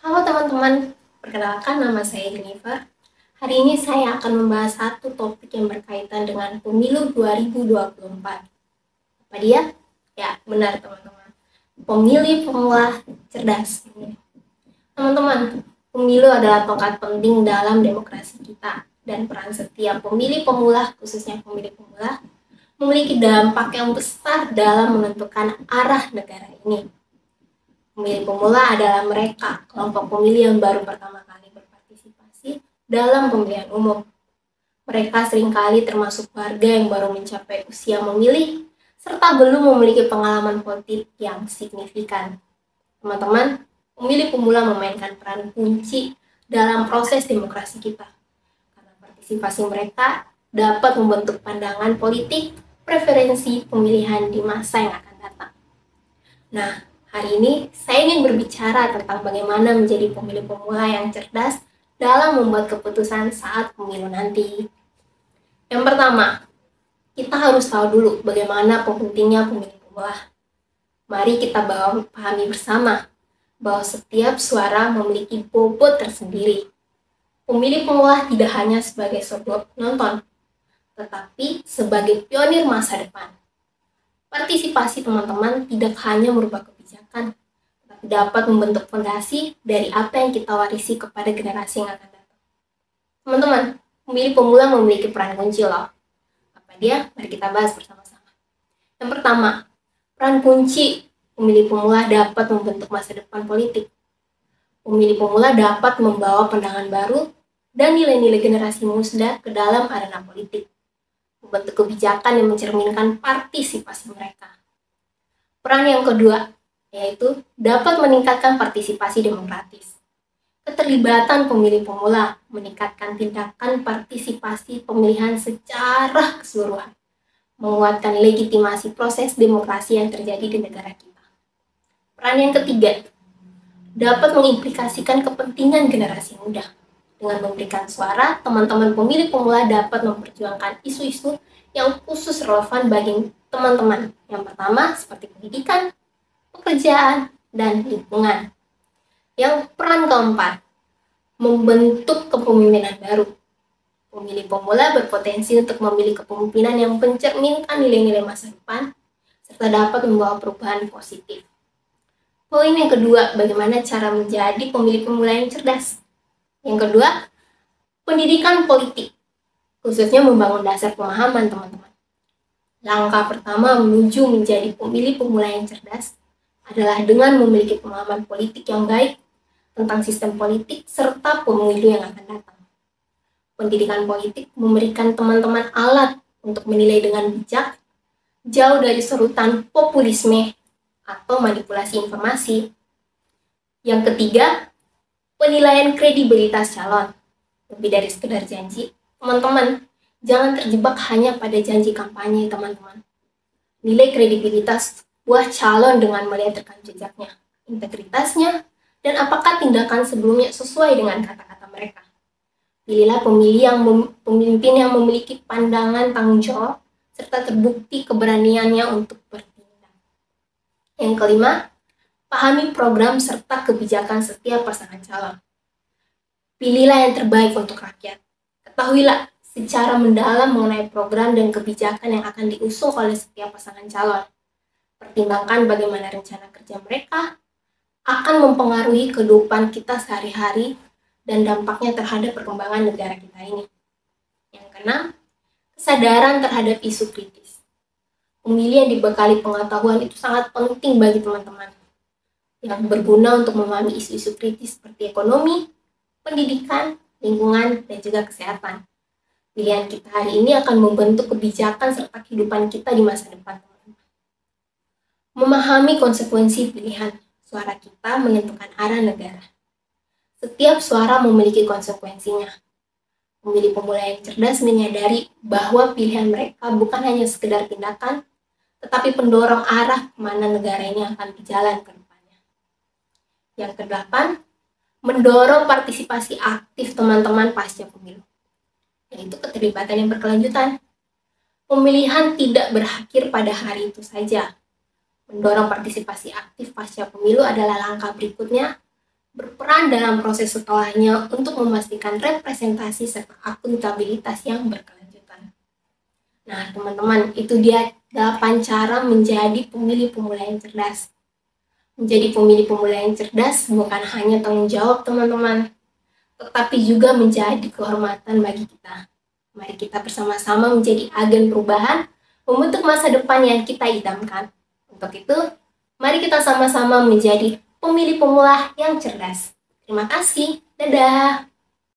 Halo teman-teman, perkenalkan nama saya Jennifer. Hari ini saya akan membahas satu topik yang berkaitan dengan pemilu 2024. Apa dia? Ya, benar teman-teman. Pemilih pemula cerdas. Teman-teman, pemilu adalah tongkat penting dalam demokrasi kita dan peran setiap pemilih pemula, khususnya pemilih pemula, memiliki dampak yang besar dalam menentukan arah negara ini. Pemilih pemula adalah mereka, kelompok pemilih yang baru pertama kali berpartisipasi dalam pemilihan umum. Mereka seringkali termasuk warga yang baru mencapai usia memilih, serta belum memiliki pengalaman politik yang signifikan. Teman-teman, pemilih pemula memainkan peran kunci dalam proses demokrasi kita. Karena partisipasi mereka dapat membentuk pandangan politik, preferensi pemilihan di masa yang akan datang. Nah, hari ini saya ingin berbicara tentang bagaimana menjadi pemilih pemula yang cerdas dalam membuat keputusan saat pemilu nanti. Yang pertama, kita harus tahu dulu bagaimana pentingnya pemilih pemula. Mari kita pahami bersama bahwa setiap suara memiliki bobot tersendiri. Pemilih pemula tidak hanya sebagai sebuah penonton, tetapi sebagai pionir masa depan. Partisipasi teman-teman tidak hanya merubah kebijakan, tetapi dapat membentuk fondasi dari apa yang kita warisi kepada generasi yang akan datang. Teman-teman, pemilih pemula memiliki peran kunci loh. Apa dia? Mari kita bahas bersama-sama. Yang pertama, peran kunci pemilih pemula dapat membentuk masa depan politik. Pemilih pemula dapat membawa pandangan baru dan nilai-nilai generasi muda ke dalam arena politik, membentuk kebijakan yang mencerminkan partisipasi mereka. Peran yang kedua, yaitu dapat meningkatkan partisipasi demokratis. Keterlibatan pemilih pemula meningkatkan tindakan partisipasi pemilihan secara keseluruhan, menguatkan legitimasi proses demokrasi yang terjadi di negara kita. Peran yang ketiga, dapat mengimplikasikan kepentingan generasi muda. Dengan memberikan suara, teman-teman pemilih pemula dapat memperjuangkan isu-isu yang khusus relevan bagi teman-teman. Yang pertama, seperti pendidikan, pekerjaan, dan lingkungan. Yang peran keempat, membentuk kepemimpinan baru. Pemilih pemula berpotensi untuk memilih kepemimpinan yang mencerminkan nilai-nilai masa depan, serta dapat membawa perubahan positif. Poin yang kedua, bagaimana cara menjadi pemilih pemula yang cerdas. Yang kedua, pendidikan politik, khususnya membangun dasar pemahaman teman-teman. Langkah pertama menuju menjadi pemilih pemula yang cerdas adalah dengan memiliki pemahaman politik yang baik tentang sistem politik serta pemilu yang akan datang. Pendidikan politik memberikan teman-teman alat untuk menilai dengan bijak, jauh dari serutan populisme atau manipulasi informasi. Yang ketiga, penilaian kredibilitas calon. Lebih dari sekedar janji, teman-teman, jangan terjebak hanya pada janji kampanye, teman-teman. Nilai kredibilitas buah calon dengan melihat rekam jejaknya, integritasnya, dan apakah tindakan sebelumnya sesuai dengan kata-kata mereka. Pilihlah pemimpin yang memiliki pandangan tanggung jawab, serta terbukti keberaniannya untuk bertindak. Yang kelima, pahami program serta kebijakan setiap pasangan calon. Pilihlah yang terbaik untuk rakyat. Ketahuilah secara mendalam mengenai program dan kebijakan yang akan diusung oleh setiap pasangan calon. Pertimbangkan bagaimana rencana kerja mereka akan mempengaruhi kehidupan kita sehari-hari dan dampaknya terhadap perkembangan negara kita ini. Yang keenam, kesadaran terhadap isu kritis. Pemilih yang dibekali pengetahuan itu sangat penting bagi teman-teman, yang berguna untuk memahami isu-isu kritis seperti ekonomi, pendidikan, lingkungan, dan juga kesehatan. Pilihan kita hari ini akan membentuk kebijakan serta kehidupan kita di masa depan. Memahami konsekuensi pilihan, suara kita menentukan arah negara. Setiap suara memiliki konsekuensinya. Pemilih pemula yang cerdas menyadari bahwa pilihan mereka bukan hanya sekedar tindakan, tetapi pendorong arah kemana negara ini akan berjalan ke depannya. Yang kedelapan, mendorong partisipasi aktif teman-teman pasca pemilu, yaitu keterlibatan yang berkelanjutan. Pemilihan tidak berakhir pada hari itu saja, Mendorong partisipasi aktif pasca pemilu adalah langkah berikutnya, berperan dalam proses setelahnya untuk memastikan representasi serta akuntabilitas yang berkelanjutan. Nah, teman-teman, itu dia 8 cara menjadi pemilih pemula yang cerdas. Menjadi pemilih pemula yang cerdas bukan hanya tanggung jawab, teman-teman, tetapi juga menjadi kehormatan bagi kita. Mari kita bersama-sama menjadi agen perubahan, membentuk masa depan yang kita idamkan. Untuk itu, mari kita sama-sama menjadi pemilih pemula yang cerdas. Terima kasih. Dadah.